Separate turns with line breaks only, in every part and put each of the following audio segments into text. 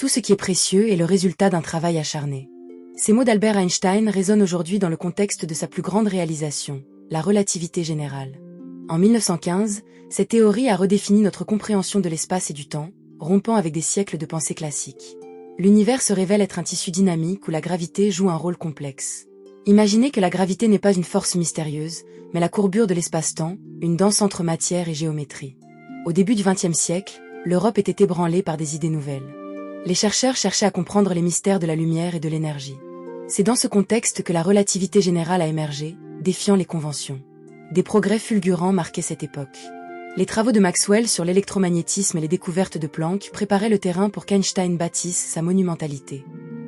Tout ce qui est précieux est le résultat d'un travail acharné. Ces mots d'Albert Einstein résonnent aujourd'hui dans le contexte de sa plus grande réalisation, la relativité générale. En 1915, cette théorie a redéfini notre compréhension de l'espace et du temps, rompant avec des siècles de pensée classique. L'univers se révèle être un tissu dynamique où la gravité joue un rôle complexe. Imaginez que la gravité n'est pas une force mystérieuse, mais la courbure de l'espace-temps, une danse entre matière et géométrie. Au début du XXe siècle, l'Europe était ébranlée par des idées nouvelles. Les chercheurs cherchaient à comprendre les mystères de la lumière et de l'énergie. C'est dans ce contexte que la relativité générale a émergé, défiant les conventions. Des progrès fulgurants marquaient cette époque. Les travaux de Maxwell sur l'électromagnétisme et les découvertes de Planck préparaient le terrain pour qu'Einstein bâtisse sa monumentalité.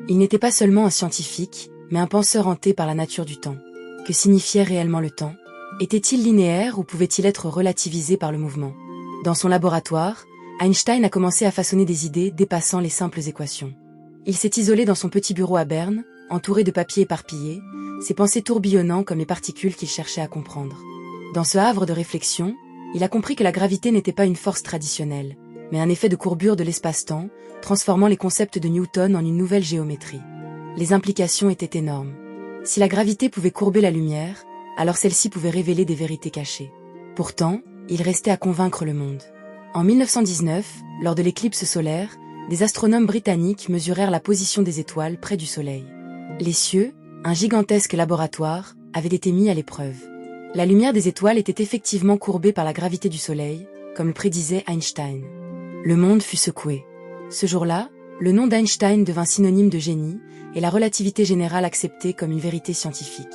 Il n'était pas seulement un scientifique, mais un penseur hanté par la nature du temps. Que signifiait réellement le temps? Était-il linéaire ou pouvait-il être relativisé par le mouvement? Dans son laboratoire, Einstein a commencé à façonner des idées dépassant les simples équations. Il s'est isolé dans son petit bureau à Berne, entouré de papiers éparpillés, ses pensées tourbillonnant comme les particules qu'il cherchait à comprendre. Dans ce havre de réflexion, il a compris que la gravité n'était pas une force traditionnelle, mais un effet de courbure de l'espace-temps, transformant les concepts de Newton en une nouvelle géométrie. Les implications étaient énormes. Si la gravité pouvait courber la lumière, alors celle-ci pouvait révéler des vérités cachées. Pourtant, il restait à convaincre le monde. En 1919, lors de l'éclipse solaire, des astronomes britanniques mesurèrent la position des étoiles près du Soleil. Les cieux, un gigantesque laboratoire, avaient été mis à l'épreuve. La lumière des étoiles était effectivement courbée par la gravité du Soleil, comme le prédisait Einstein. Le monde fut secoué. Ce jour-là, le nom d'Einstein devint synonyme de génie, et la relativité générale acceptée comme une vérité scientifique.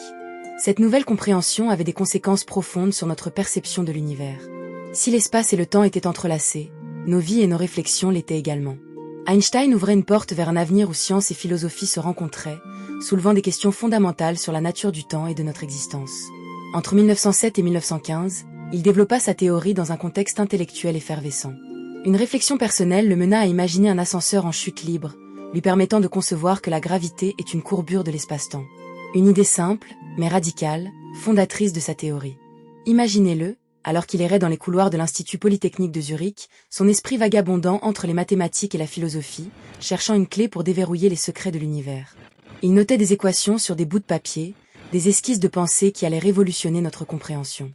Cette nouvelle compréhension avait des conséquences profondes sur notre perception de l'univers. Si l'espace et le temps étaient entrelacés, nos vies et nos réflexions l'étaient également. Einstein ouvrait une porte vers un avenir où science et philosophie se rencontraient, soulevant des questions fondamentales sur la nature du temps et de notre existence. Entre 1907 et 1915, il développa sa théorie dans un contexte intellectuel effervescent. Une réflexion personnelle le mena à imaginer un ascenseur en chute libre, lui permettant de concevoir que la gravité est une courbure de l'espace-temps. Une idée simple, mais radicale, fondatrice de sa théorie. Imaginez-le, alors qu'il errait dans les couloirs de l'Institut Polytechnique de Zurich, son esprit vagabondant entre les mathématiques et la philosophie, cherchant une clé pour déverrouiller les secrets de l'univers. Il notait des équations sur des bouts de papier, des esquisses de pensée qui allaient révolutionner notre compréhension.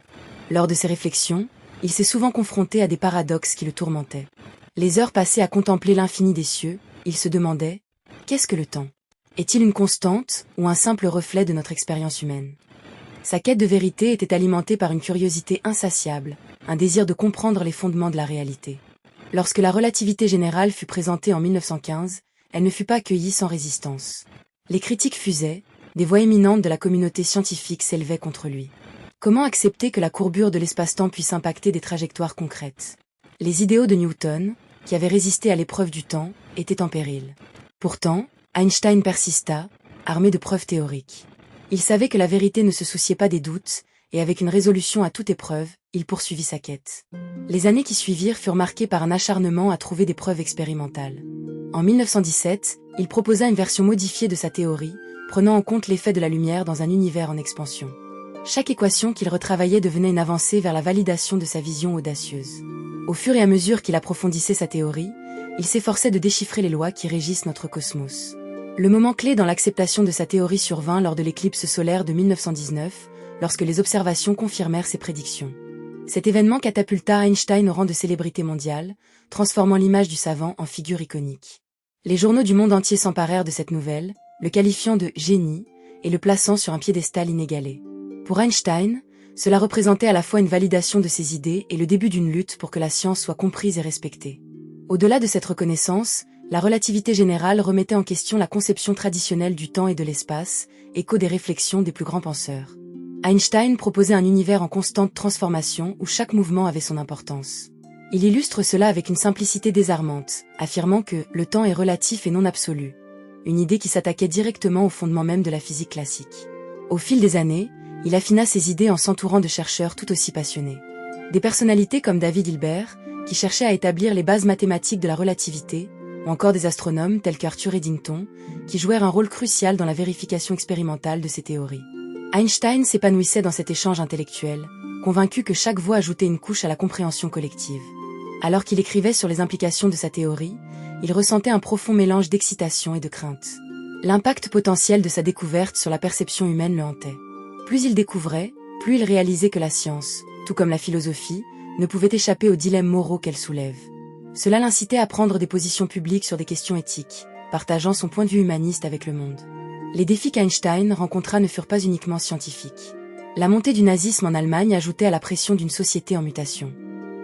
Lors de ses réflexions, il s'est souvent confronté à des paradoxes qui le tourmentaient. Les heures passées à contempler l'infini des cieux, il se demandait « Qu'est-ce que le temps? Est-il une constante ou un simple reflet de notre expérience humaine ?» Sa quête de vérité était alimentée par une curiosité insatiable, un désir de comprendre les fondements de la réalité. Lorsque la relativité générale fut présentée en 1915, elle ne fut pas accueillie sans résistance. Les critiques fusaient, des voix éminentes de la communauté scientifique s'élevaient contre lui. Comment accepter que la courbure de l'espace-temps puisse impacter des trajectoires concrètes? Les idéaux de Newton, qui avaient résisté à l'épreuve du temps, étaient en péril. Pourtant, Einstein persista, armé de preuves théoriques. Il savait que la vérité ne se souciait pas des doutes, et avec une résolution à toute épreuve, il poursuivit sa quête. Les années qui suivirent furent marquées par un acharnement à trouver des preuves expérimentales. En 1917, il proposa une version modifiée de sa théorie, prenant en compte l'effet de la lumière dans un univers en expansion. Chaque équation qu'il retravaillait devenait une avancée vers la validation de sa vision audacieuse. Au fur et à mesure qu'il approfondissait sa théorie, il s'efforçait de déchiffrer les lois qui régissent notre cosmos. Le moment clé dans l'acceptation de sa théorie survint lors de l'éclipse solaire de 1919, lorsque les observations confirmèrent ses prédictions. Cet événement catapulta Einstein au rang de célébrité mondiale, transformant l'image du savant en figure iconique. Les journaux du monde entier s'emparèrent de cette nouvelle, le qualifiant de « génie » et le plaçant sur un piédestal inégalé. Pour Einstein, cela représentait à la fois une validation de ses idées et le début d'une lutte pour que la science soit comprise et respectée. Au-delà de cette reconnaissance, la relativité générale remettait en question la conception traditionnelle du temps et de l'espace, écho des réflexions des plus grands penseurs. Einstein proposait un univers en constante transformation où chaque mouvement avait son importance. Il illustre cela avec une simplicité désarmante, affirmant que le temps est relatif et non absolu, une idée qui s'attaquait directement au fondement même de la physique classique. Au fil des années, il affina ses idées en s'entourant de chercheurs tout aussi passionnés. Des personnalités comme David Hilbert, qui cherchait à établir les bases mathématiques de la relativité, ou encore des astronomes tels qu'Arthur Eddington, qui jouèrent un rôle crucial dans la vérification expérimentale de ces théories. Einstein s'épanouissait dans cet échange intellectuel, convaincu que chaque voix ajoutait une couche à la compréhension collective. Alors qu'il écrivait sur les implications de sa théorie, il ressentait un profond mélange d'excitation et de crainte. L'impact potentiel de sa découverte sur la perception humaine le hantait. Plus il découvrait, plus il réalisait que la science, tout comme la philosophie, ne pouvait échapper aux dilemmes moraux qu'elle soulève. Cela l'incitait à prendre des positions publiques sur des questions éthiques, partageant son point de vue humaniste avec le monde. Les défis qu'Einstein rencontra ne furent pas uniquement scientifiques. La montée du nazisme en Allemagne ajoutait à la pression d'une société en mutation.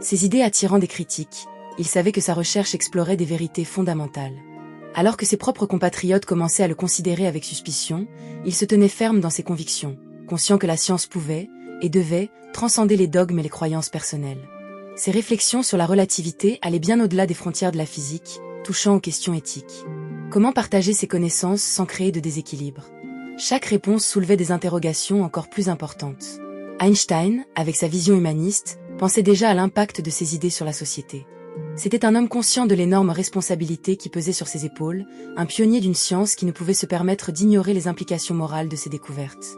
Ses idées attirant des critiques, il savait que sa recherche explorait des vérités fondamentales. Alors que ses propres compatriotes commençaient à le considérer avec suspicion, il se tenait ferme dans ses convictions, conscient que la science pouvait, et devait, transcender les dogmes et les croyances personnelles. Ses réflexions sur la relativité allaient bien au-delà des frontières de la physique, touchant aux questions éthiques. Comment partager ses connaissances sans créer de déséquilibre? Chaque réponse soulevait des interrogations encore plus importantes. Einstein, avec sa vision humaniste, pensait déjà à l'impact de ses idées sur la société. C'était un homme conscient de l'énorme responsabilité qui pesait sur ses épaules, un pionnier d'une science qui ne pouvait se permettre d'ignorer les implications morales de ses découvertes.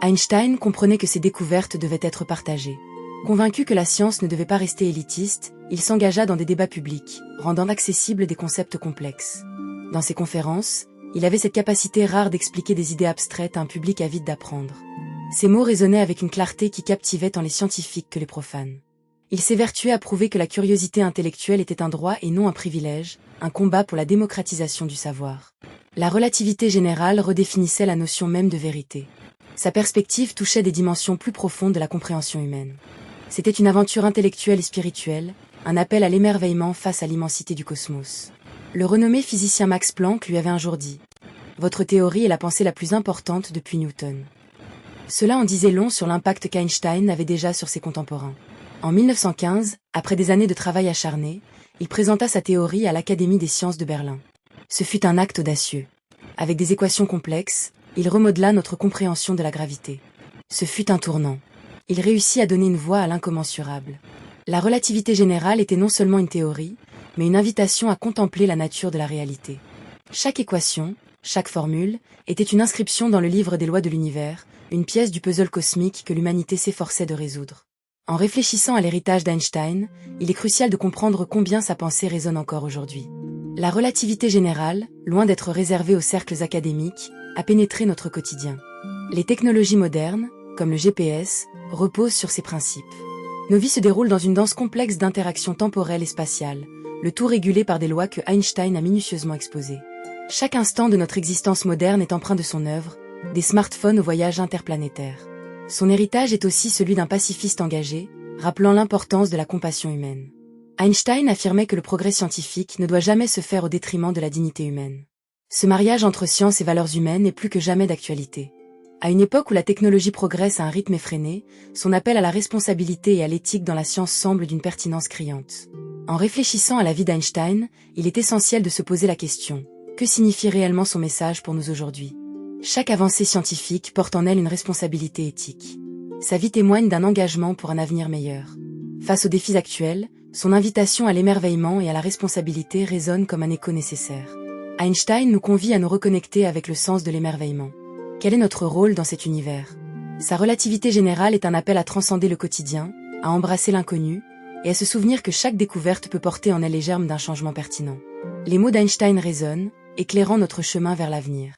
Einstein comprenait que ses découvertes devaient être partagées. Convaincu que la science ne devait pas rester élitiste, il s'engagea dans des débats publics, rendant accessibles des concepts complexes. Dans ses conférences, il avait cette capacité rare d'expliquer des idées abstraites à un public avide d'apprendre. Ses mots résonnaient avec une clarté qui captivait tant les scientifiques que les profanes. Il s'évertuait à prouver que la curiosité intellectuelle était un droit et non un privilège, un combat pour la démocratisation du savoir. La relativité générale redéfinissait la notion même de vérité. Sa perspective touchait des dimensions plus profondes de la compréhension humaine. C'était une aventure intellectuelle et spirituelle, un appel à l'émerveillement face à l'immensité du cosmos. Le renommé physicien Max Planck lui avait un jour dit « Votre théorie est la pensée la plus importante depuis Newton ». Cela en disait long sur l'impact qu'Einstein avait déjà sur ses contemporains. En 1915, après des années de travail acharné, il présenta sa théorie à l'Académie des sciences de Berlin. Ce fut un acte audacieux. Avec des équations complexes, il remodela notre compréhension de la gravité. Ce fut un tournant. Il réussit à donner une voix à l'incommensurable. La relativité générale était non seulement une théorie, mais une invitation à contempler la nature de la réalité. Chaque équation, chaque formule, était une inscription dans le livre des lois de l'univers, une pièce du puzzle cosmique que l'humanité s'efforçait de résoudre. En réfléchissant à l'héritage d'Einstein, il est crucial de comprendre combien sa pensée résonne encore aujourd'hui. La relativité générale, loin d'être réservée aux cercles académiques, a pénétré notre quotidien. Les technologies modernes, comme le GPS, reposent sur ces principes. Nos vies se déroulent dans une danse complexe d'interactions temporelles et spatiales, le tout régulé par des lois que Einstein a minutieusement exposées. Chaque instant de notre existence moderne est empreint de son œuvre, des smartphones aux voyages interplanétaires. Son héritage est aussi celui d'un pacifiste engagé, rappelant l'importance de la compassion humaine. Einstein affirmait que le progrès scientifique ne doit jamais se faire au détriment de la dignité humaine. Ce mariage entre science et valeurs humaines est plus que jamais d'actualité. À une époque où la technologie progresse à un rythme effréné, son appel à la responsabilité et à l'éthique dans la science semble d'une pertinence criante. En réfléchissant à la vie d'Einstein, il est essentiel de se poser la question: que signifie réellement son message pour nous aujourd'hui? Chaque avancée scientifique porte en elle une responsabilité éthique. Sa vie témoigne d'un engagement pour un avenir meilleur. Face aux défis actuels, son invitation à l'émerveillement et à la responsabilité résonne comme un écho nécessaire. Einstein nous convie à nous reconnecter avec le sens de l'émerveillement. Quel est notre rôle dans cet univers? Sa relativité générale est un appel à transcender le quotidien, à embrasser l'inconnu, et à se souvenir que chaque découverte peut porter en elle les germes d'un changement pertinent. Les mots d'Einstein résonnent, éclairant notre chemin vers l'avenir.